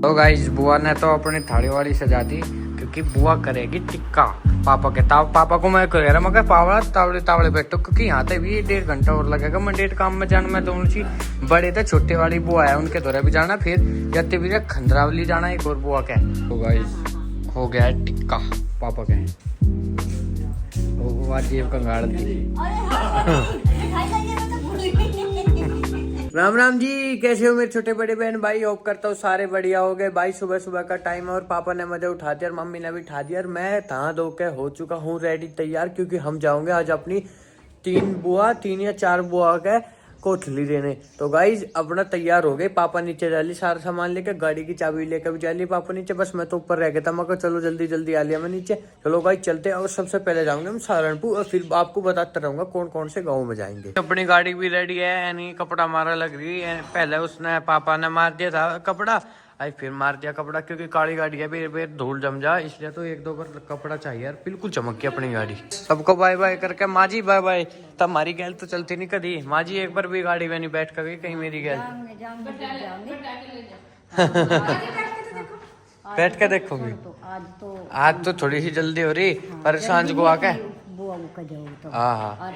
तो गाइस बुआ ने तो अपनी थाली वाली सजा दी क्योंकि बुआ करेगी टिक्का पापा के पापा को मैं कह रहा मैं पावड़ा तावड़े तावड़े बैठो क्योंकि यहाँ तक भी 1.5 घंटा और लगेगा। मैं डेढ़ काम में जाना मैं दोनों चीज बड़े थे छोटे वाली बुआ है उनके दौरे भी जाना फिर जाते भी खंडरावली जाना एक और बुआ के। तो गाइस हो गया है टिक्का पापा के जेब कंगाड़ दी। राम राम जी, कैसे हो मेरे छोटे बड़े बहन भाई। होप करता हूँ सारे बढ़िया हो गए भाई। सुबह सुबह का टाइम है और पापा ने मुझे उठा दिया और मम्मी ने भी उठा दिया और मैं तहाँ धो के हो चुका हूँ रेडी तैयार क्योंकि हम जाओगे आज अपनी 3 या 4 बुआ के कोठली देने। तो गाइज अपना तैयार हो गए। पापा नीचे जा ली सारा सामान लेकर, गाड़ी की चाबी लेकर भी जा ली पापा नीचे। बस मैं तो ऊपर रह गया था। मैं चलो जल्दी जल्दी आ लिया मैं नीचे। चलो गाइज चलते हैं और सबसे पहले जाऊंगे हम सहारनपुर और फिर आपको बताता रहूंगा कौन कौन से गाँव में जाएंगे। अपनी गाड़ी भी रेडी है यानी कपड़ा मारा लग रही है। पहले उसने पापा ने मार दिया था कपड़ा, आई फिर मार दिया कपड़ा क्योंकि काली गाड़ी है बेर बेर धूल जम जा इसलिए तो 1-2 बार कपड़ा चाहिए यार। बिल्कुल चमक गई अपनी गाड़ी। सबको बाय बाय करके माँ जी बाय बाय। तब हमारी गैल तो चलती नहीं कभी। माँ जी एक बार भी गाड़ी में नहीं बैठ कर गई कहीं मेरी गैल। बैठ के देखोगी आज तो थोड़ी सी जल्दी हो रही पर सांझ को आके हाँ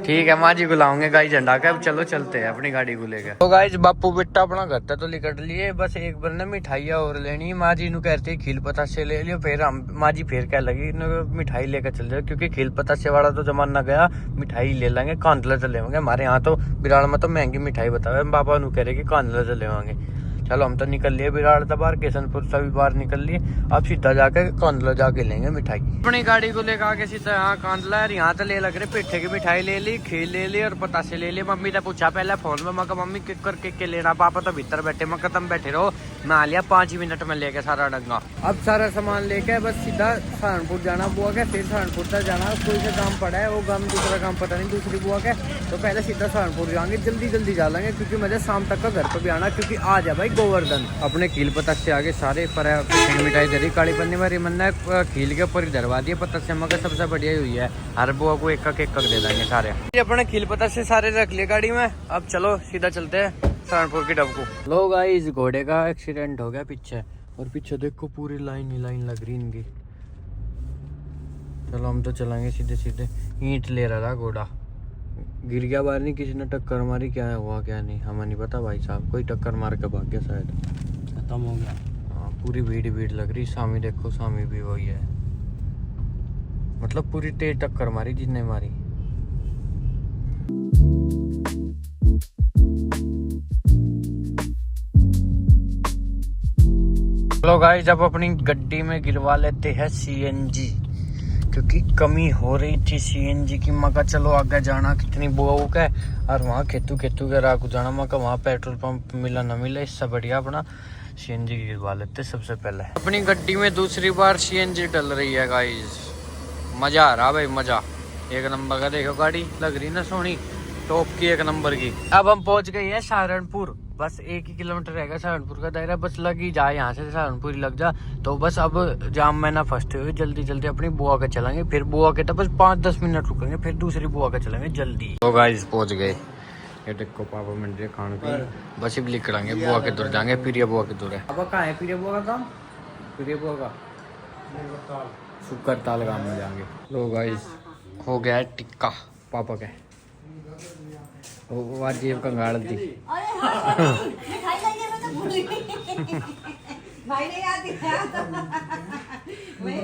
ठीक है माँ जी को लाऊंगे गाई झंडा के। अब चलो चलते हैं अपनी गाड़ी को लेकर। तो गाइस बापू बेटा अपना घर तक तो निकट लिए, बस एक बार ना मिठाइयाँ और लेनी। माँ जी नु कहते खील पतासे ले लियो। फिर हम माँ जी फिर क्या लगी मिठाई लेकर चल जाओ क्योंकि खील पतासे वाला तो जमाना गया। मिठाई ले लेंगे कांदला चलेंगे। हमारे यहाँ तो बिराड़ में तो महंगी मिठाई बताओ। पापा नु कह रहे कि कांदला चलेंगे। चलो हम तो निकल लिए बिराड़ था बाहर, किशनपुर से भी बाहर निकल लिए। अब सीधा जाके कांदला जाके लेंगे मिठाई। अपनी गाड़ी को लेकर आके सीधा यहाँ कांदला है। यहाँ तो ले लग रहे पेठे की मिठाई ले ली, खीर ले ली और पतासे ले लिए। मम्मी ने पूछा पहले फोन में, मैं मम्मी किक करके के लेना। पापा तो भीतर बैठे, मैं तुम बैठे रहो मैं आ लिया 5 मिनट में लेके सारा डंगा। अब सारा सामान लेके बस सीधा सहारनपुर जाना बुआ के। फिर सहारनपुर तक जाना कोई सा काम पड़ा है वो काम दूसरा काम पता नहीं दूसरी बुआ के। तो पहले सीधा सहारनपुर जाएंगे जल्दी जल्दी जा लेंगे क्योंकि मुझे शाम तक का घर पर भी आना क्योंकि आज है भाई गोवर्धन। अपने खील पतक से आगे सारे पर मिठाई दे काली पन्नी वाली मन ने खील के ऊपर ही धरवा दिए पतक से। मगर सबसे बढ़िया हुई है हर बुआ को एक दे देंगे सारे। अपने खील पतक से सारे रख लिए गाड़ी में। अब चलो सीधा चलते हैं सहारनपुर की डब को। लो गाइस घोड़े का एक्सीडेंट हो गया पीछे और पीछे देखो पूरी लाइन ही लाइन लग रही इनकी। चलो हम तो चलेंगे सीधे सीधे। ईंट ले रहा था घोड़ा, गिर गया बाहर। नहीं किसी ने टक्कर मारी, क्या हुआ क्या नहीं हमें नहीं पता भाई साहब। कोई टक्कर मार के भाग गया शायद, खत्म हो गया। हाँ पूरी भीड़ लग रही। सामी देखो सामी भी वही है, मतलब पूरी तेज टक्कर मारी जिसने मारी। चलो गाइस जब अपनी गड्डी में गिरवा लेते हैं सीएनजी क्योंकि कमी हो रही थी सीएनजी की। मका चलो आगे जाना कितनी बुआओं का और वहाँ खेतू के राह को जाना। मका वहाँ पेट्रोल पंप मिला ना मिला, इससे बढ़िया अपना सीएनजी गिरवा लेते सबसे पहले। अपनी गड्डी में दूसरी बार सीएनजी डल रही है गाइस। मजा आ रहा भाई मजा, एक नंबर का। देखो गाड़ी लग रही ना सोनी, टॉप की एक नंबर की। अब हम पहुंच गए हैं सहारनपुर। बस 1 ही किलोमीटर रहेगा सहारनपुर का दायरा। बस लग ही जाए यहाँ से सहारनपुर ही लग जा। तो बस अब जाम में ना फंसते हुए जल्दी जल्दी अपनी बुआ के चलेंगे। फिर बुआ के तो बस 5-10 मिनट रुकेंगे फिर दूसरी बुआ के चलेंगे जल्दी। तो गाइस पहुंच गए। ये देखो पापा मिल रहे खाने पीने। बस अब निकलेंगे बुआ के दूर जाएंगे। प्रिया बुआ के दूर है। अब कहाँ है प्रिया बुआ का काम? प्रिया बुआ का शुक्र ताल गाँव में जाएंगे। लो गाइस हो गया है टिक्का पापा के। वो जेब कंगाड़ दी।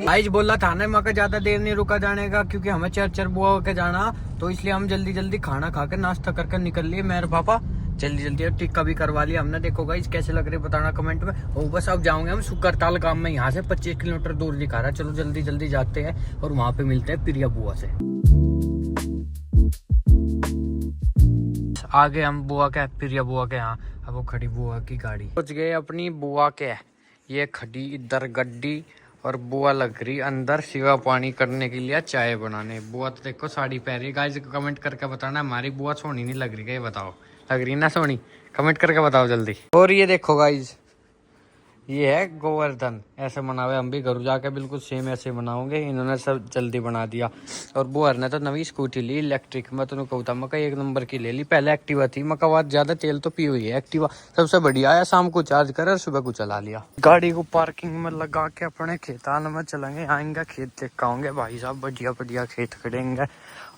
भाई बोला था ना मगर ज्यादा देर नहीं रुका जाने का क्योंकि हमें 4 बुआ के जाना। तो इसलिए हम जल्दी जल्दी खाना खा के नाश्ता करके निकल लिए मेरे पापा। जल्दी जल्दी टिक्का भी करवा लिया हमने। देखो गाइस कैसे लग रहे बताना कमेंट में। और बस अब जाऊंगे हम शुक्रताल गांव में। यहाँ से 25 किलोमीटर दूर दिखा रहा है। चलो जल्दी जल्दी जाते हैं और वहाँ पे मिलते हैं प्रिया बुआ से। आगे हम बुआ के प्रिया बुआ के यहाँ। अब वो खड़ी बुआ की गाड़ी। पहुंच गए अपनी बुआ के। ये खड़ी इधर गड्डी और बुआ लग रही अंदर सेवा पानी करने के लिए चाय बनाने। बुआ तो देखो साड़ी पहन रही। गाइस कमेंट करके बताना हमारी बुआ सोनी नहीं लग रही है, बताओ लग रही ना सोनी? कमेंट करके बताओ जल्दी। और ये देखो गाइस ये है गोवर्धन, ऐसे मनावे हम भी घर जाके बिल्कुल सेम ऐसे मनाओगे। इन्होंने सब जल्दी बना दिया। और बुआर ने तो नवी स्कूटी ली इलेक्ट्रिक। मैं तुम्हें कहूँ था मका 1 नंबर की ले ली। पहले एक्टिवा थी, मका बाद ज्यादा तेल तो पी हुई है। एक्टिवा सबसे बढ़िया है, शाम को चार्ज कर सुबह को चला लिया। गाड़ी को पार्किंग में लगा के अपने खेतान में चलेंगे, आएंगे खेत देख आऊंगे। भाई साहब बढ़िया बढ़िया खेत खड़ेंगे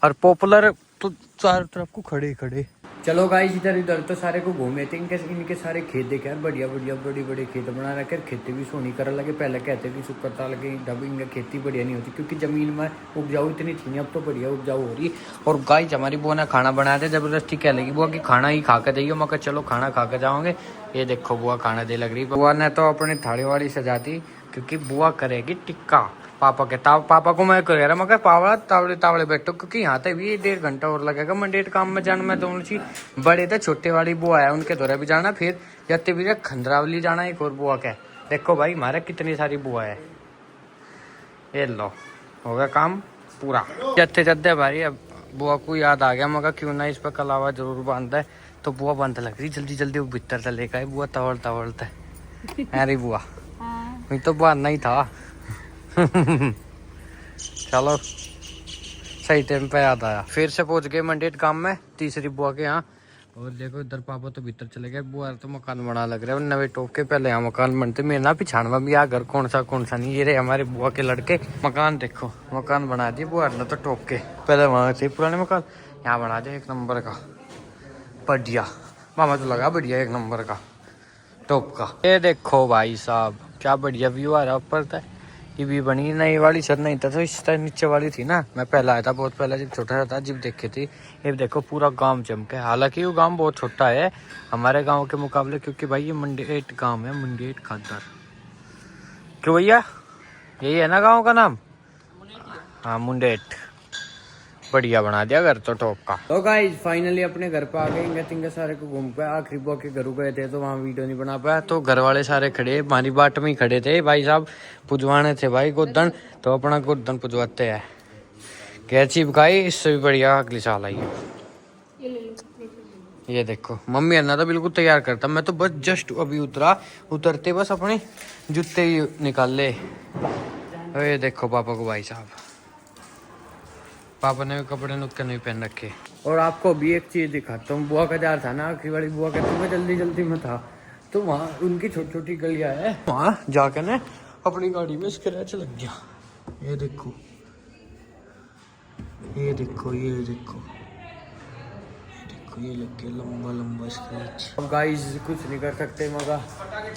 और पॉपुलर तो चारों तरफ को खड़े खड़े। चलो गाइस इधर इधर तो सारे को घूमे थे, इनके सारे खेत देखे यार, बढ़िया बढ़िया बड़ी बड़े खेत बना रखे। खेती भी सोनी कर लगे। पहले कहते कि शुक्र लगे जब इनका खेती बढ़िया नहीं होती क्योंकि जमीन में उपजाऊ इतनी थी नहीं, अब तो बढ़िया उपजाऊ हो रही। और गाइस हमारी बुआ ने खाना बनाया था, जबरदस्ती कह लगी बुआ कि खाना ही खा के जाइए। मैं कहा चलो खाना खा के जाओगे। ये देखो बुआ खाना दे लग रही। बुआ ने तो अपनी थाली वाली सजा दी क्योंकि बुआ करेगी टिक्का पापा के। पापा को मैं कह रहा मगर पावड़ा तावड़े तावड़े बैठो क्योंकि यहाँ तक भी 1.5 घंटा और लगेगा। मंडेट काम में जाना मैं दोनों चीज बड़े थे, छोटे वाली बुआ है उनके दौरे भी जाना, फिर जत्ते भी खंडरावली जाना। एक और बुआ का देखो भाई हमारे कितनी सारी बुआ है। ये लो हो गया काम पूरा। जत्ते जत्ते भाई अब बुआ को याद आ गया मगर क्यों ना इस पर कलावा जरूर बांधता है। तो बुआ बांध लग रही जल्दी जल्दी, वो भीतर से लेकर बुआ तवड़ तवड़ता है। अरे बुआ मैं तो बांधना ही था। चलो सही टाइम पे याद आया। फिर से पहुंच गए मंडेट काम में तीसरी बुआ के यहाँ। और देखो इधर पापा तो भीतर चले गए, बुआ तो मकान बना लग रहे हैं नवे टॉप के। पहले यहाँ मकान बनते मेरे ना पिछाड़ में भी आ घर कौन सा नहीं। ये रहे हमारे बुआ के लड़के। मकान देखो मकान बना दिए बुआ ने तो टॉप के। पहले वहाँ से पुराने मकान, यहाँ बना दिया 1 नंबर का बढ़िया। मामा तो लगा बढ़िया 1 नंबर का टॉप का। ये देखो भाई साहब क्या बढ़िया व्यू आ रहा ऊपर तक। ये भी बनी नई वाली छत नहीं था तो इस तरह नीचे वाली थी ना। मैं पहला आया था बहुत पहले जब छोटा था जब देखे थी। ये देखो पूरा गांव चमके। हालांकि वो गांव बहुत छोटा है हमारे गांव के मुकाबले क्योंकि भाई ये मंडेट गांव है, मंडेट खादर। क्यों भैया यही है ना गांव का नाम? हाँ मुंडेट। बढ़िया बना दिया घर तो टॉप का। तो गाइस फाइनली अपने घर पे आ गए। तिंगे सारे को घूम पाया। आखिरी बुआ के घर गए थे तो वहाँ वीडियो नहीं बना पाया। तो घर वाले सारे खड़े हमारी बाट में ही खड़े थे। भाई साहब पुजवाने थे भाई गोदन, तो अपना गोदन पुजवाते हैं। कैची भाई इससे भी बढ़िया अगली साल आई है। ये देखो मम्मी अन्ना तो बिल्कुल तैयार करता। मैं तो बस जस्ट अभी उतरते बस अपने जूते ही निकाल ले। ये देखो पापा को भाई साहब, पापा ने कपड़े नुक्के नहीं पहन रखे। और आपको भी एक चीज दिखाता हूँ। बुआ का जार था ना आखिरी वाली बुआ का, तो मैं जल्दी जल्दी में था तो वहाँ उनकी छोटी छोटी गलियाँ है, वहाँ जाकर ने अपनी गाड़ी में स्क्रैच लग गया। ये देखो ये देखो ये देखो ये लग गया लंबा लंबा स्क्रैच। अब गाइस कुछ नहीं कर सकते मगर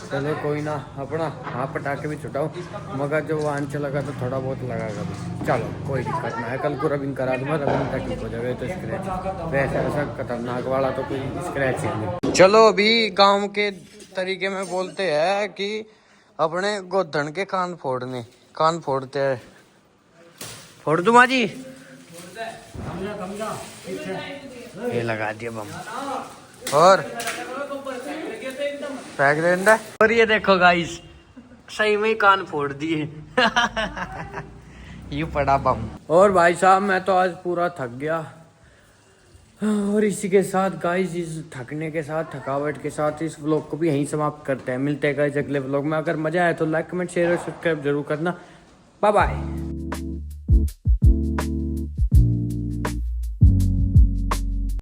चलो कोई ना, अपना हाँ पटाखे भी छुटाओ मगर जो वाहन चलेगा तो थोड़ा बहुत लगाएगा भी। चलो कोई दिक्कत ना है, कल को रबिंग करा दूंगा, रबिंग तक ठीक हो जाएगा। तो स्क्रैच वैसे ऐसा खतरनाक वाला तो कोई स्क्रैच ही नहीं। चलो अभी गाँव के तरीके में बोलते हैं कि अपने गोधन के कान फोड़ने, कान फोड़ते हैं। फोड़ दूँ माँ जी? ये लगा दिया बम और फेंक देता। और ये देखो गाइस सही में कान फोड़ दिए। ये पड़ा बम। और भाई साहब मैं तो आज पूरा थक गया। और इसी के साथ गाइस इस थकने के साथ थकावट के साथ इस व्लॉग को भी यहीं समाप्त करते हैं। मिलते हैं गाइस अगले व्लॉग में। अगर मजा आया तो लाइक कमेंट शेयर और सब्सक्राइब जरूर करना। Bye bye.